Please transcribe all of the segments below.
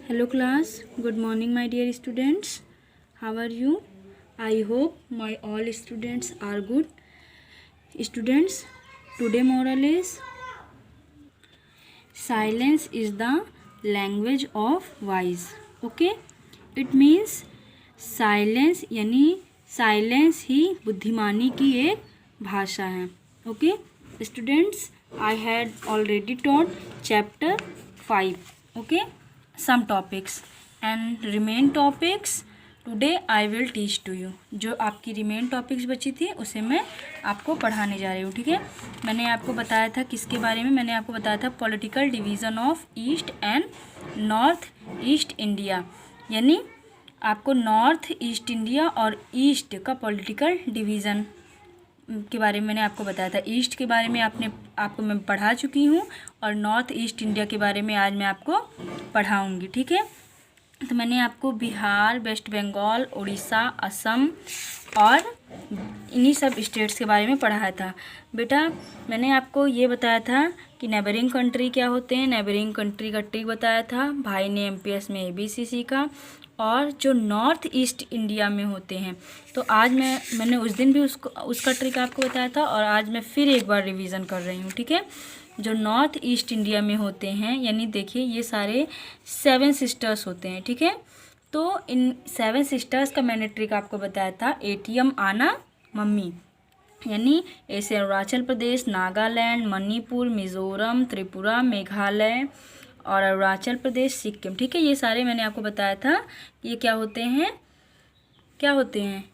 Hello class, good morning my dear students. How are you? I hope my all students are good. Students, today moral is silence is the language of wise. Okay? It means silence यानी silence ही बुद्धिमानी की एक भाषा है. Okay? Students, I had already taught chapter 5. Okay? Some topics and remain topics today I will teach to you. जो आपकी remain topics बची थी उसे मैं आपको पढ़ाने जा रही हूँ. ठीक है, मैंने आपको बताया था किसके बारे में. मैंने आपको बताया था political division of east and north east India, यानी आपको नॉर्थ ईस्ट इंडिया और ईस्ट का पॉलिटिकल डिवीज़न के बारे में मैंने आपको बताया था. ईस्ट के बारे में आपको मैं पढ़ा चुकी हूँ और नॉर्थ ईस्ट इंडिया के बारे में आज मैं आपको पढ़ाऊँगी. ठीक है, तो मैंने आपको बिहार, वेस्ट बंगाल, उड़ीसा, असम और इन्हीं सब स्टेट्स के बारे में पढ़ाया था. बेटा मैंने आपको ये बताया था कि नेबरिंग कंट्री क्या होते हैं. नेबरिंग कंट्री का ट्रिक बताया था. भाई ने MPS में ABC सीखा. और जो नॉर्थ ईस्ट इंडिया में होते हैं, तो आज मैंने उस दिन भी उसका ट्रिक आपको बताया था और आज मैं फिर एक बार रिवीजन कर रही हूँ. ठीक है, जो नॉर्थ ईस्ट इंडिया में होते हैं, यानी देखिए ये सारे 7 सिस्टर्स होते हैं. ठीक है, तो इन 7 सिस्टर्स का मैंने ट्रिक आपको बताया था. ATM आना मम्मी, यानी ऐसे अरुणाचल प्रदेश, नागालैंड, मणिपुर, मिज़ोरम, त्रिपुरा, मेघालय और अरुणाचल प्रदेश, सिक्किम. ठीक है, ये सारे मैंने आपको बताया था कि ये क्या होते हैं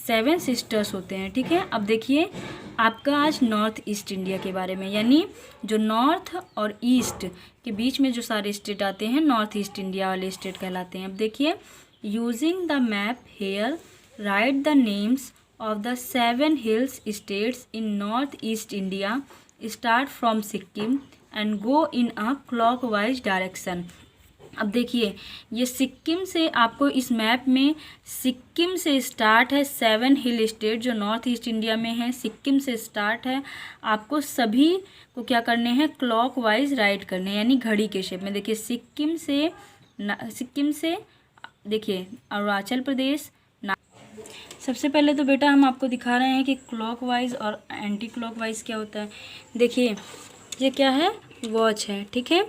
7 सिस्टर्स होते हैं. ठीक है, अब देखिए आपका आज नॉर्थ ईस्ट इंडिया के बारे में, यानी जो नॉर्थ और ईस्ट के बीच में जो सारे स्टेट आते हैं नॉर्थ ईस्ट इंडिया वाले स्टेट कहलाते हैं. अब देखिए, using the map here write the names of the 7 hills states in north east India. Start from Sikkim and go in a clockwise direction. अब देखिए ये सिक्किम से आपको इस मैप में सिक्किम से स्टार्ट है. 7 हिल स्टेट जो नॉर्थ ईस्ट इंडिया में है, सिक्किम से स्टार्ट है. आपको सभी को क्या करने हैं, क्लॉकवाइज राइट करने हैं, यानी घड़ी के शेप में. देखिए सिक्किम से देखिए अरुणाचल प्रदेश. सबसे पहले तो बेटा हम आपको दिखा रहे हैं कि क्लॉकवाइज और एंटी क्लॉकवाइज क्या होता है. देखिए ये क्या है, वॉच है. ठीक है,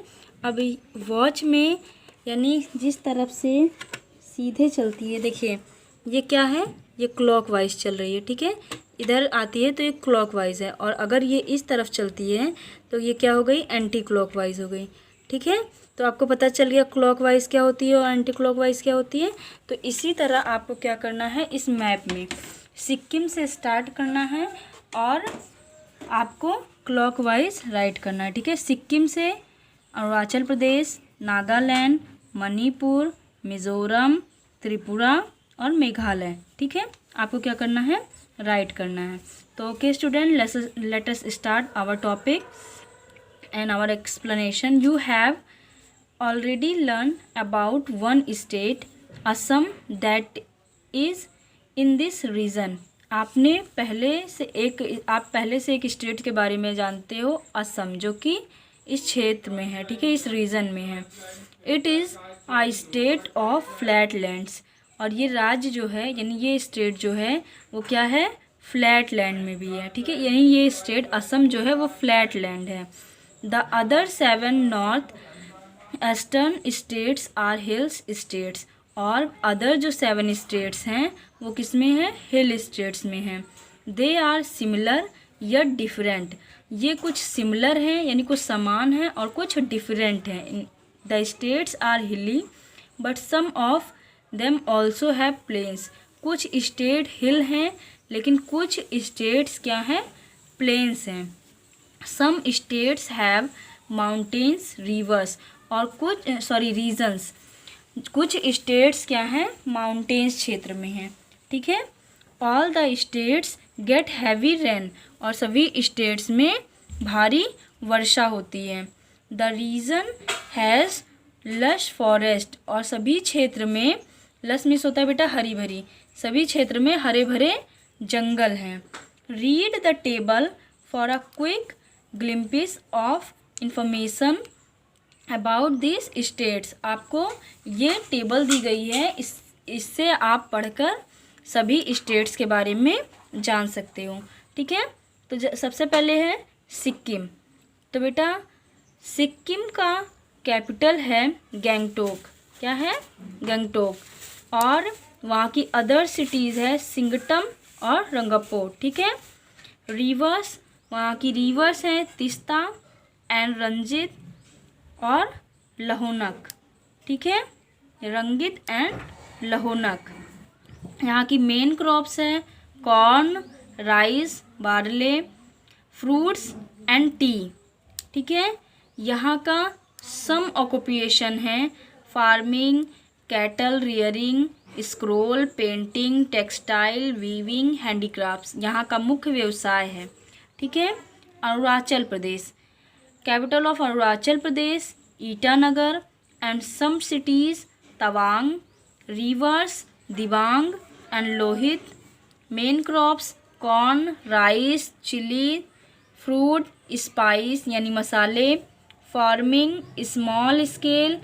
अब वॉच में यानी जिस तरफ से सीधे चलती है, देखिए ये क्या है, ये क्लॉकवाइज चल रही है. ठीक है, इधर आती है तो ये क्लॉकवाइज है, और अगर ये इस तरफ चलती है तो ये क्या हो गई, एंटी क्लॉकवाइज हो गई. ठीक है, तो आपको पता चल गया क्लॉकवाइज क्या होती है और एंटी क्लॉकवाइज क्या होती है. तो इसी तरह आपको क्या करना है, इस मैप में सिक्किम से स्टार्ट करना है और आपको क्लॉकवाइज राइट करना है. ठीक है, सिक्किम से अरुणाचल प्रदेश, नागालैंड, मणिपुर, मिज़ोरम, त्रिपुरा और मेघालय. ठीक है, आपको क्या करना है, राइट करना है. तो okay student, let us start our topic and our explanation. You have already learned about one state, Assam, that is in this region. आप पहले से एक स्टेट के बारे में जानते हो, असम, जो कि इस क्षेत्र में है. ठीक है, इस रीजन में है. It is a state of flat lands. और ये राज्य जो है, यानी ये स्टेट जो है वो क्या है, फ्लैट लैंड में भी है. ठीक है, यानी ये स्टेट असम जो है वो फ्लैट लैंड है. The other 7 north eastern states are hills states. और अदर जो 7 states हैं वो किस में है, हिल स्टेट्स में हैं. They are similar yet different. ये कुछ सिमिलर हैं यानी कुछ समान हैं और कुछ डिफरेंट हैं. The states are hilly but some of them also have plains. कुछ स्टेट हिल हैं लेकिन कुछ स्टेट्स क्या हैं, प्लेन्स हैं. Some states have mountains, rivers और regions. कुछ स्टेट्स क्या हैं, माउंटेन्स क्षेत्र में हैं. ठीक है, all the states get heavy rain. और सभी स्टेट्स में भारी वर्षा होती है. The region has lush forest. और सभी क्षेत्र में, लश मीन्स होता है बेटा हरी भरी, सभी क्षेत्र में हरे भरे जंगल हैं. Read the table for a quick glimpse of information about this states, आपको ये टेबल दी गई है, इससे आप पढ़कर सभी स्टेट्स के बारे में जान सकते हो। ठीक है, तो सबसे पहले है सिक्किम। तो बेटा सिक्किम का कैपिटल है गैंगटोक। क्या है? गैंगटोक। और वहाँ की अदर सिटीज़ है सिंगटम और रंगप्पो। ठीक है। रिवर्स, वहाँ की रिवर्स हैं तीस्ता एंड रंजित और लहोनक। ठीक है, रंगित एंड लहोनक। यहाँ की मेन क्रॉप्स है corn, rice, barley, fruits and tea. ठीक है, यहाँ का सम ऑक्यूपेशन है farming, cattle rearing, scroll, painting, textile, weaving, handicrafts यहाँ का मुख्य व्यवसाय है। ठीक है। Arunachal Pradesh, capital of Arunachal Pradesh Itanagar and some cities Tawang, rivers Dibang and Lohit. Main crops corn, rice, chilli, fruit, spice यानी मसाले, farming, small scale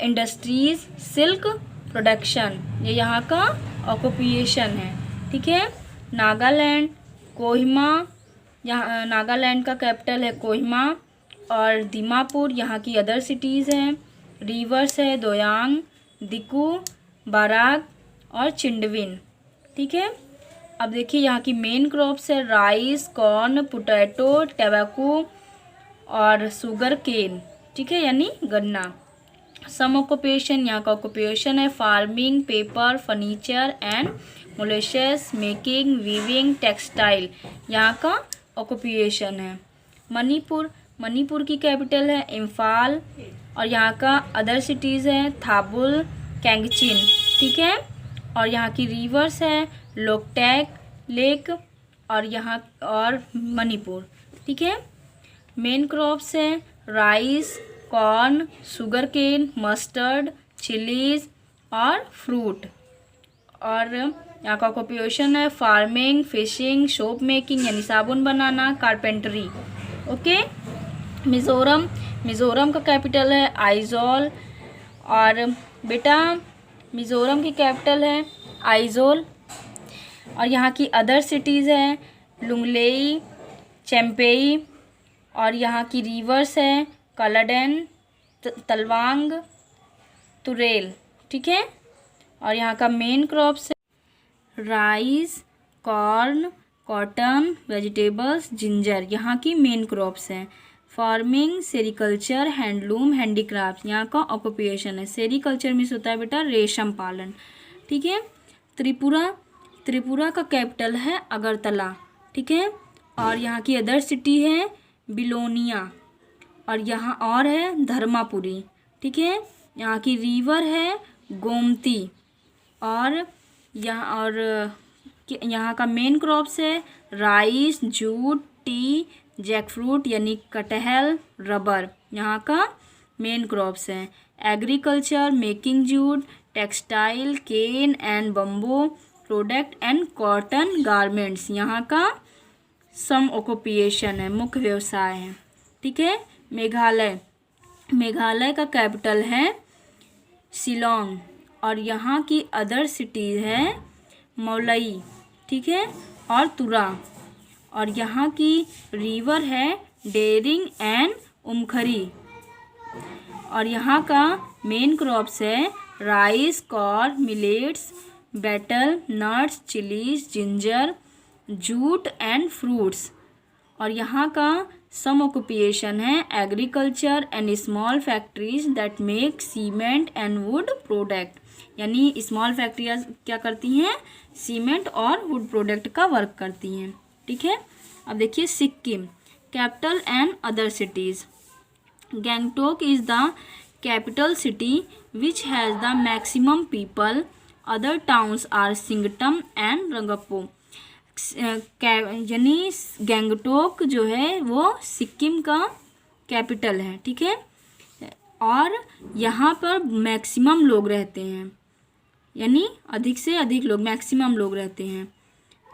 industries, silk production, ये यहाँ का ऑक्यूपेशन है। ठीक है। नागालैंड, कोहिमा, यहाँ नागालैंड का कैपिटल है कोहिमा और दीमापुर यहाँ की अदर सिटीज़ हैं। रिवर्स है दोयांग, दिकू, बाराक और चिंडविन। ठीक है। अब देखिए यहाँ की मेन क्रॉप्स है राइस, कॉर्न, पोटैटो, टैबाको और शुगर केन। ठीक है, यानी गन्ना। सम ऑक्यूपेशन, यहाँ का ऑक्यूपेशन है farming, paper, furniture and molasses making, weaving, textile यहाँ का ऑक्यूपेशन है। मणिपुर, मणिपुर की कैपिटल है इम्फाल और यहाँ का अदर सिटीज़ है थाबुल, कैंगचिन। ठीक है। और यहाँ की रिवर्स है लोकटैक लेक और यहाँ और मणिपुर। ठीक है। मेन क्रॉप्स हैं rice, corn, sugarcane, mustard, chilies और फ्रूट। और यहाँ का ऑक्यूपेशन है फार्मिंग, फिशिंग, सोप मेकिंग यानी साबुन बनाना, कारपेंटरी। ओके। मिज़ोरम, मिज़ोरम का कैपिटल है आइजोल और बेटा मिज़ोरम की कैपिटल है आइजोल और यहाँ की अदर सिटीज़ हैं लुंगलेई, चैम्पेई और यहाँ की रिवर्स है कलाडेन, तलवांग, तुरेल। ठीक है। और यहाँ का मेन क्रॉप्स है rice, corn, cotton, vegetables, ginger यहाँ की मेन क्रॉप्स हैं। फार्मिंग, सेरिकल्चर, हैंडलूम, हैंडीक्राफ्ट यहाँ का ऑक्यूपेशन है। सेरिकल्चर मीन्स होता है बेटा रेशम पालन। ठीक है। त्रिपुरा, त्रिपुरा का कैपिटल है अगरतला। ठीक है। और यहाँ की अदर सिटी है बिलोनिया और यहाँ और है धर्मापुरी। ठीक है। यहाँ की रिवर है गोमती और यहाँ का मेन क्रॉप्स है राइस, जूट, टी, जैकफ्रूट यानी कटहल, रबर यहाँ का मेन क्रॉप्स हैं। Agriculture, making jute, textile, cane and bamboo product and cotton garments यहाँ का सम ऑक्यूपेशन है, मुख्य व्यवसाय है। ठीक है। मेघालय, मेघालय का कैपिटल है शिलोंग और यहाँ की अदर सिटीज है मौलई। ठीक है। और तुरा और यहाँ की रिवर है डेरिंग एंड उमखरी और यहाँ का मेन क्रॉप्स है rice, corn, millets, betel, nuts, chilies, ginger, jute and fruits. और यहाँ का सम ऑक्यूपेशन है agriculture and small factories that make cement and wood product यानी स्मॉल फैक्ट्रियाँ क्या करती हैं, सीमेंट और वुड प्रोडक्ट का वर्क करती हैं। ठीक है। अब देखिए Sikkim, capital and other cities. Gangtok is the capital city which has the maximum people. Other towns are Singtam and Rangpo. यानी गैंगटोक जो है वो सिक्किम का कैपिटल है। ठीक है। और यहाँ पर मैक्सिमम लोग रहते हैं यानी अधिक से अधिक लोग, मैक्सिमम लोग रहते हैं।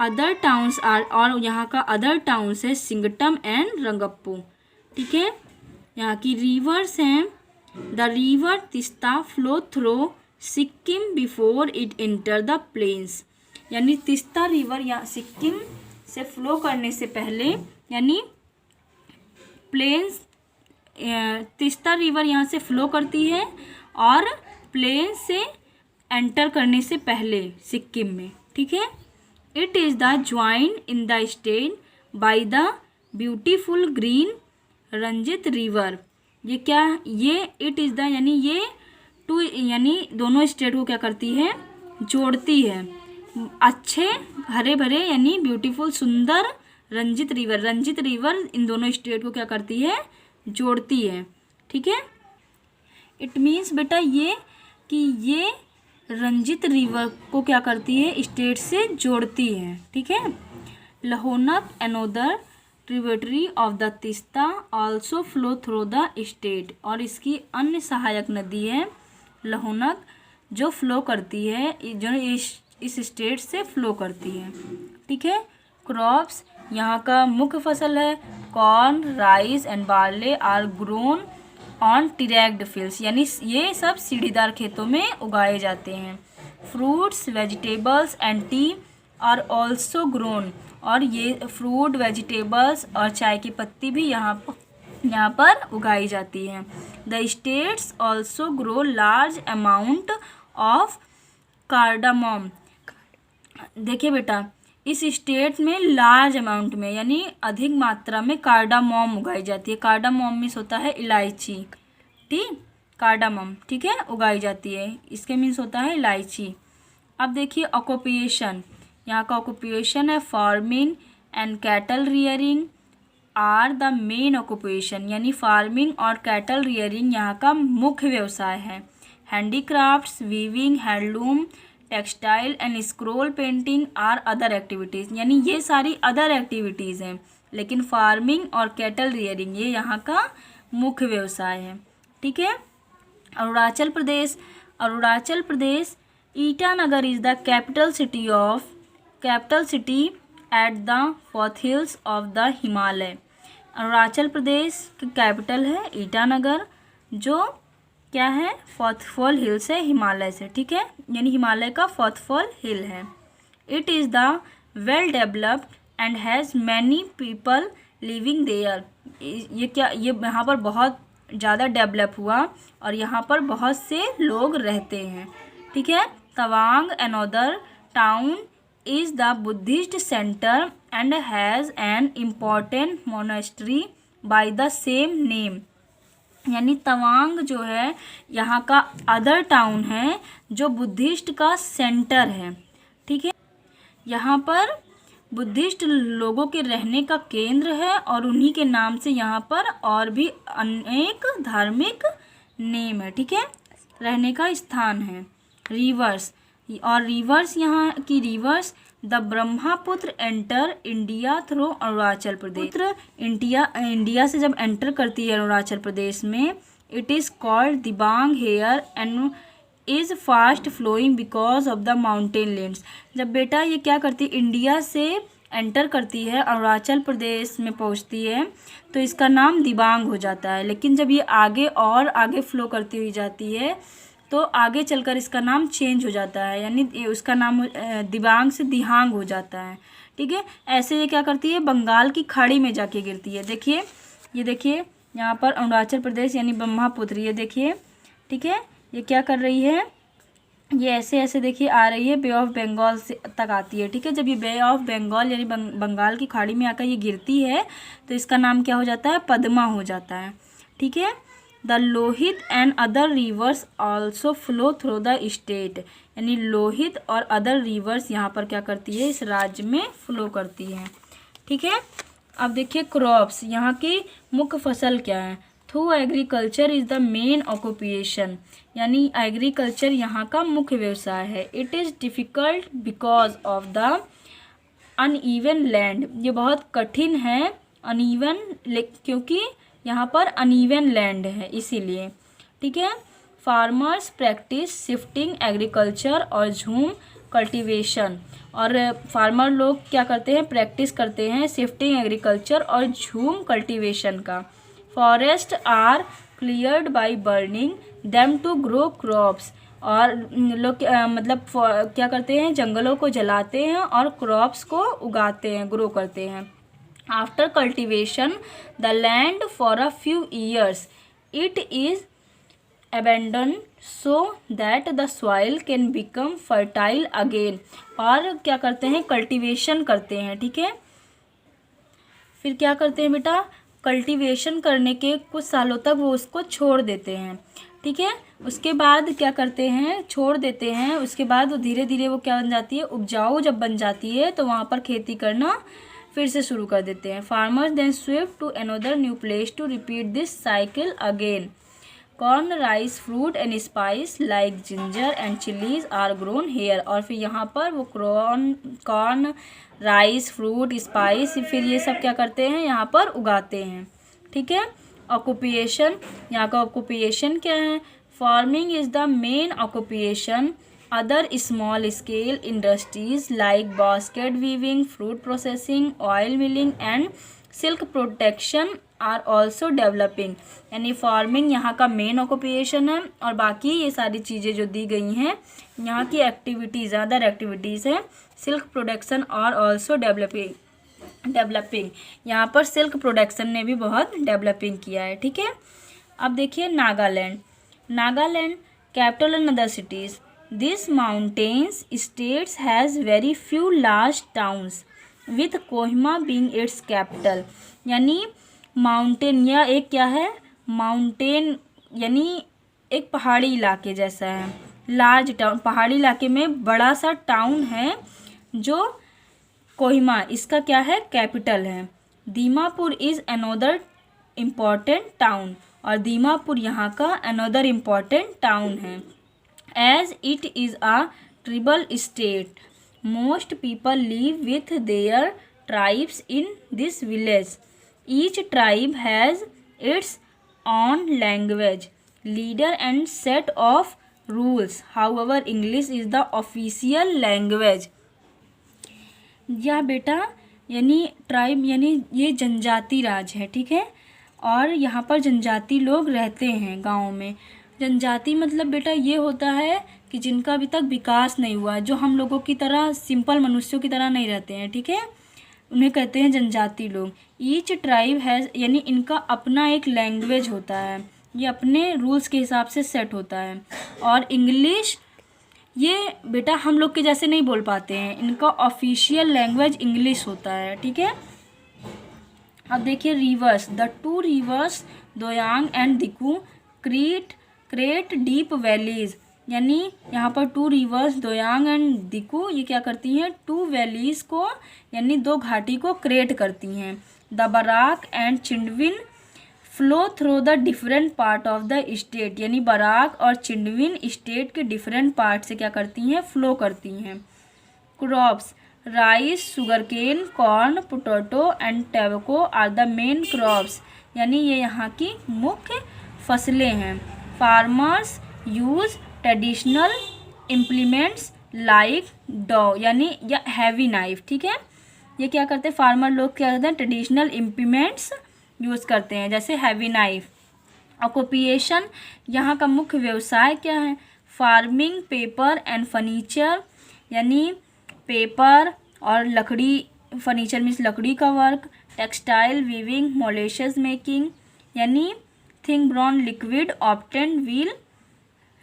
अदर टाउन्स आर और यहाँ का अदर टाउन्स है सिंगटम एंड रंगप्पो। ठीक है। यहाँ की रिवर्स हैं। The river Teesta flow through Sikkim before it enter the plains, यानी तिस्ता रिवर यहाँ सिक्किम से फ्लो करने से पहले, यानी प्लेन्स, तिस्ता रिवर यहाँ से फ्लो करती है और प्लेन से एंटर करने से पहले सिक्किम में, ठीक है। It is the join in the state by the beautiful green Ranjit river. ये क्या, ये इट इज़ द यानी ये टू, यानी दोनों स्टेट को क्या करती है, जोड़ती है। अच्छे हरे भरे यानी ब्यूटीफुल सुंदर रंजित रिवर इन दोनों स्टेट को क्या करती है, जोड़ती है, ठीक है। इट मीन्स बेटा ये कि ये रंजित रिवर को क्या करती है, स्टेट से जोड़ती है, ठीक है। Lhonak another tributary of the Teesta also flow through the state, और इसकी अन्य सहायक नदी है लहोनक जो फ्लो करती है, जो इस स्टेट से फ्लो करती है, ठीक है। क्रॉप्स, यहाँ का मुख्य फसल है corn, rice and barley are grown on terraced fields, यानी ये सब सीढ़ीदार खेतों में उगाए जाते हैं। Fruits, vegetables and tea are also grown, और ये फ्रूट, वेजिटेबल्स और चाय की पत्ती भी यहाँ पर उगाई जाती है। The states also grow large amount of cardamom, देखिए बेटा इस स्टेट में लार्ज अमाउंट में यानी अधिक मात्रा में कार्डामम उगाई जाती है। कार्डामम मीन्स होता है इलायची, ठीक, कार्डामम, ठीक है, उगाई जाती है, इसके मीन्स होता है इलायची। अब देखिए ऑक्यूपेशन, यहाँ का ऑक्यूपेशन है farming and cattle rearing are the main occupation, यानी फार्मिंग और कैटल रियरिंग यहाँ का मुख्य व्यवसाय है। Handicrafts, weaving, handloom, textile and scroll painting are other activities, यानी ये सारी अदर एक्टिविटीज़ हैं, लेकिन फार्मिंग और कैटल रियरिंग ये यहाँ का मुख्य व्यवसाय है, ठीक है। Arunachal Pradesh Itanagar is the capital city at the foothills of the Himalaya. Arunachal Pradesh की कैपिटल है ईटानगर, जो क्या है, फॉथफॉल हिल से, हिमालय से, ठीक है, यानी हिमालय का फॉथफॉल हिल है। It is the well developed and has many people living there, ये क्या, ये यहाँ पर बहुत ज़्यादा डेवलप हुआ और यहाँ पर बहुत से लोग रहते हैं, ठीक है। Tawang another town is the Buddhist centre and has an important monastery by the same name, यानी तवांग जो है यहाँ का अदर टाउन है जो बुद्धिस्ट का सेंटर है, ठीक है। यहाँ पर बुद्धिस्ट लोगों के रहने का केंद्र है और उन्हीं के नाम से यहाँ पर और भी अनेक धार्मिक नेम है, ठीक है, रहने का स्थान है। रिवर्स, और रिवर्स, यहाँ की rivers, the Brahmaputra enter India through Arunachal Pradesh, India से जब एंटर करती है अरुणाचल प्रदेश में, it is called Dibang here and is fast flowing because of the mountain lands. जब बेटा ये क्या करती है, इंडिया से एंटर करती है, अरुणाचल प्रदेश में पहुंचती है, तो इसका नाम दिबांग हो जाता है, लेकिन जब ये आगे फ्लो करती हुई जाती है तो आगे चलकर इसका नाम चेंज हो जाता है, यानी उसका नाम दिबांग से दिहांग हो जाता है, ठीक है। ऐसे ये क्या करती है, बंगाल की खाड़ी में जाके गिरती है। देखिए, ये देखिए यहाँ पर अरुणाचल प्रदेश यानी ब्रह्मपुत्र, ये देखिए, ठीक है, ये क्या कर रही है, ये ऐसे ऐसे देखिए आ रही है, बे ऑफ बंगाल से तक आती है, ठीक है। जब ये बे ऑफ बंगाल यानी बंगाल की खाड़ी में आकर ये गिरती है तो इसका नाम क्या हो जाता है, पद्मा हो जाता है, ठीक है। The Lohit and other rivers also flow through the state, यानी लोहित और अदर रिवर्स यहाँ पर क्या करती है, इस राज्य में फ्लो करती है, ठीक है। अब देखिए क्रॉप्स, यहाँ की मुख्य फसल क्या है, through agriculture is the main occupation, यानी एग्रीकल्चर यहाँ का मुख्य व्यवसाय है। It is difficult because of the uneven land, ये बहुत कठिन है, अनइवन क्योंकि यहाँ पर अनइवन लैंड है इसीलिए, ठीक है। फार्मर्स प्रैक्टिस शिफ्टिंग एग्रीकल्चर और झूम कल्टीवेशन, और फार्मर लोग क्या करते हैं, प्रैक्टिस करते हैं शिफ्टिंग एग्रीकल्चर और झूम कल्टीवेशन का। Forest are cleared by burning them to grow crops. और लोग मतलब क्या करते हैं, जंगलों को जलाते हैं और क्रॉप्स को उगाते हैं, ग्रो करते हैं। After cultivation the land for a few years it is abandoned so that the soil can become fertile again। और क्या करते हैं, कल्टीवेशन करते हैं, ठीक है। फिर क्या करते हैं बेटा, कल्टीवेशन करने के कुछ सालों तक वो उसको छोड़ देते हैं, ठीक है। उसके बाद क्या करते हैं, छोड़ देते हैं, उसके बाद वो धीरे धीरे वो क्या बन जाती है, उपजाऊ जब बन जाती है तो वहाँ पर खेती करना फिर से शुरू कर देते हैं। Farmers then swift to another new place to repeat this cycle again. Corn, rice, fruit and spice like ginger and chilies are grown here. और फिर यहाँ पर वो कॉर्न, राइस, फ्रूट, स्पाइस, फिर ये सब क्या करते हैं, यहाँ पर उगाते हैं, ठीक है। ऑक्यूपेशन, यहाँ का ऑक्यूपेशन क्या है, farming is the main occupation. Other small scale industries like basket weaving, fruit processing, oil milling and silk protection are also developing. यानी फार्मिंग यहाँ का मेन ऑक्यूपेशन है और बाकी ये सारी चीज़ें जो दी गई हैं यहाँ की एक्टिविटीज़, अदर एक्टिविटीज़ हैं। सिल्क प्रोडक्शन और ऑल्सो डेवलपिंग, यहाँ पर सिल्क प्रोडक्शन ने भी बहुत डेवलपिंग किया है, ठीक है। अब देखिए Nagaland, capital and other cities. This mountains states has very few large towns with Kohima being it's capital. यानी माउंटेन या एक क्या है, माउंटेन यानी एक पहाड़ी इलाके जैसा है, लार्ज टाउन, पहाड़ी इलाके में बड़ा सा टाउन है जो कोहिमा इसका क्या है, कैपिटल है। Dimapur is another important town, और दीमापुर यहाँ का अनोदर इम्पॉर्टेंट टाउन है। As it is a tribal state most people live with their tribes in this village. Each tribe has its own language, leader and set of rules. However, English is the official language. या बेटा यानी tribe यानी ये जनजाति राज है, ठीक है। और यहाँ पर जनजाति लोग रहते हैं गाँव में। जनजाति मतलब बेटा ये होता है कि जिनका अभी तक विकास नहीं हुआ, जो हम लोगों की तरह सिंपल मनुष्यों की तरह नहीं रहते हैं, ठीक है, उन्हें कहते हैं जनजाति लोग। ईच ट्राइब हैज़ यानी इनका अपना एक लैंग्वेज होता है, ये अपने रूल्स के हिसाब से सेट होता है। और इंग्लिश ये बेटा हम लोग के जैसे नहीं बोल पाते हैं, इनका ऑफिशियल लैंग्वेज इंग्लिश होता है, ठीक है। अब देखिए rivers, the two rivers Doyang and Dikhu create deep valleys. यानी यहाँ पर two rivers Doyang and Dikhu ये क्या करती हैं, टू वैलीज़ को यानी दो घाटी को क्रिएट करती हैं। The Barak and Chindwin flow through the different part of the state. यानी बराक और चिंडविन स्टेट के डिफरेंट पार्ट से क्या करती हैं, फ्लो करती हैं। Crops, rice, sugarcane, corn, potato and tobacco are the main crops. यानी ये यहाँ की मुख्य फसलें हैं। Farmers use traditional implements like dao यानी या हैवी नाइफ, ठीक है। ये क्या करते हैं, फार्मर लोग क्या करते हैं, ट्रेडिशनल इम्प्लीमेंट्स यूज़ करते हैं जैसे हैवी नाइफ। ऑक्यूपेशन, यहाँ का मुख्य व्यवसाय क्या है, फार्मिंग, पेपर एंड फर्नीचर। यानी पेपर और लकड़ी, फर्नीचर मीन्स लकड़ी का work. Textile, weaving, molasses making यानी thick brown liquid obtained while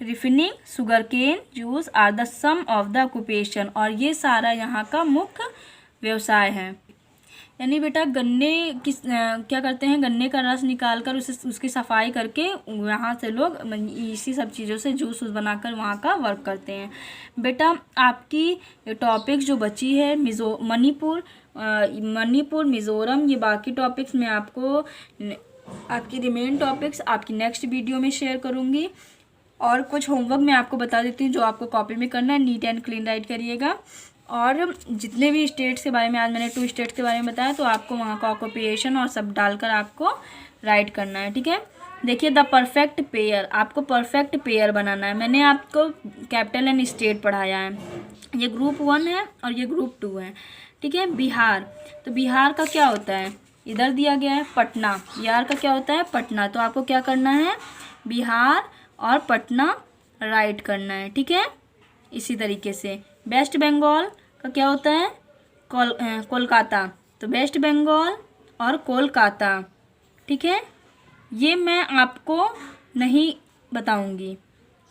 refining, sugar cane juice are the some of the occupation. और ये सारा यहाँ का मुख्य व्यवसाय है। यानी बेटा गन्ने की क्या करते हैं, गन्ने का रस निकाल कर उसकी सफाई करके यहाँ से लोग इसी सब चीज़ों से जूस बनाकर वहाँ का वर्क करते हैं। बेटा आपकी टॉपिक्स जो बची है मणिपुर, मिज़ोरम, ये बाकी टॉपिक्स मैं आपको आपकी रिमेन टॉपिक्स आपकी नेक्स्ट वीडियो में शेयर करूँगी। और कुछ होमवर्क मैं आपको बता देती हूँ जो आपको कॉपी में करना है, नीट एंड क्लीन राइट करिएगा। और जितने भी स्टेट्स के बारे में आज मैंने 2 स्टेट्स के बारे में बताया तो आपको वहाँ का ऑक्यूपेशन और सब डालकर आपको राइट करना है, ठीक है। देखिए द परफेक्ट पेयर, आपको परफेक्ट पेयर बनाना है। मैंने आपको कैपिटल एंड स्टेट पढ़ाया है, ये ग्रुप 1 है और ये ग्रुप 2 है, ठीक है। बिहार, तो बिहार का क्या होता है, इधर दिया गया है पटना, बिहार का क्या होता है पटना, तो आपको क्या करना है बिहार और पटना राइट करना है, ठीक है। इसी तरीके से वेस्ट बंगाल का क्या होता है कोलकाता, तो वेस्ट बंगाल और कोलकाता, ठीक है। ये मैं आपको नहीं बताऊंगी,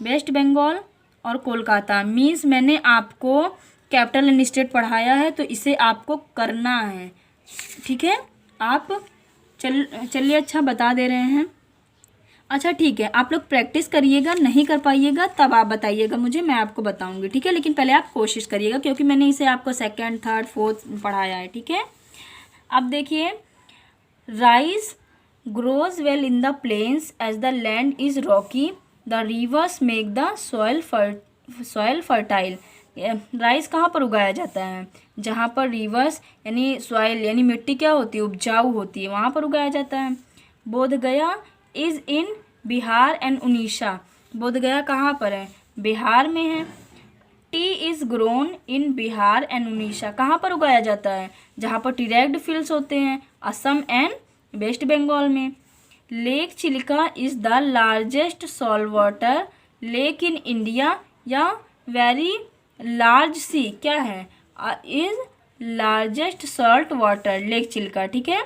वेस्ट बंगाल और कोलकाता मीन्स मैंने आपको कैपिटल एंड स्टेट पढ़ाया है तो इसे आपको करना है, ठीक है। आप चलिए अच्छा बता दे रहे हैं, अच्छा ठीक है, आप लोग प्रैक्टिस करिएगा, नहीं कर पाइएगा तब आप बताइएगा मुझे, मैं आपको बताऊंगी, ठीक है। लेकिन पहले आप कोशिश करिएगा क्योंकि मैंने इसे आपको सेकंड थर्ड फोर्थ पढ़ाया है, ठीक है। अब देखिए rice grows well in the plains as the land is rocky, the rivers make the soil fertile. Rice कहाँ पर उगाया जाता है, जहाँ पर रिवर्स यानी सॉइल यानी मिट्टी क्या होती है उपजाऊ होती है, वहाँ पर उगाया जाता है। बोध गया is in Bihar and Orissa, बोध गया कहाँ पर है बिहार में है। T is grown in Bihar and Orissa, कहाँ पर उगाया जाता है जहाँ पर टीरेक्ड फील्ड्स होते हैं असम एंड वेस्ट बंगाल में। Lake Chilika is the largest salt water lake in India, या वेरी लार्ज सी क्या है is largest salt water lake Chilika, ठीक है।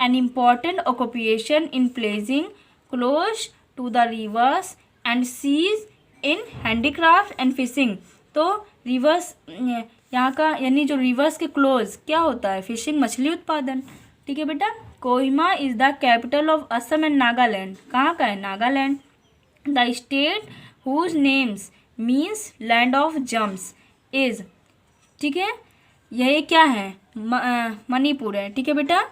An important occupation in placing close to the rivers and seas in handicraft and fishing, तो rivers यहाँ का यानी जो रिवर्स के क्लोज क्या होता है फिशिंग मछली उत्पादन, ठीक है बेटा। Kohima is the capital of Assam and Nagaland, कहाँ का है Nagaland. The state whose names means land of gems is, ठीक है, यह क्या है मणिपुर है, ठीक है बेटा।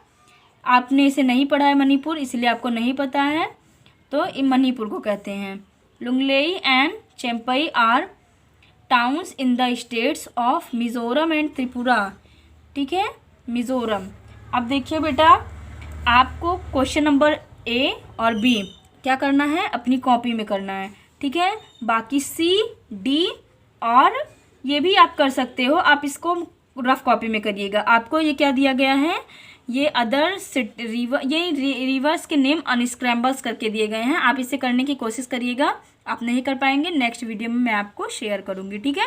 आपने इसे नहीं पढ़ा है मणिपुर इसलिए आपको नहीं पता है, तो ये मणिपुर को कहते हैं। Lunglei and Champhai are towns in the states of Mizoram and Tripura, ठीक है मिज़ोरम। अब देखिए बेटा आपको क्वेश्चन नंबर ए और बी क्या करना है अपनी कॉपी में करना है, ठीक है। बाकी सी डी और ये भी आप कर सकते हो, आप इसको रफ कॉपी में करिएगा। आपको ये क्या दिया गया है ये अदर रिवर्स के नेम अनस्क्रैम्बल्स करके दिए गए हैं, आप इसे करने की कोशिश करिएगा। आप नहीं कर पाएंगे नेक्स्ट वीडियो में मैं आपको शेयर करूँगी, ठीक है,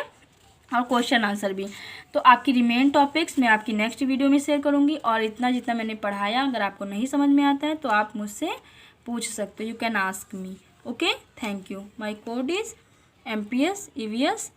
और क्वेश्चन आंसर भी। तो आपकी रिमेन टॉपिक्स मैं आपकी नेक्स्ट वीडियो में शेयर करूँगी, और इतना जितना मैंने पढ़ाया अगर आपको नहीं समझ में आता है तो आप मुझसे पूछ सकते हो, you can ask me, okay. Thank you. My code is MPS EVS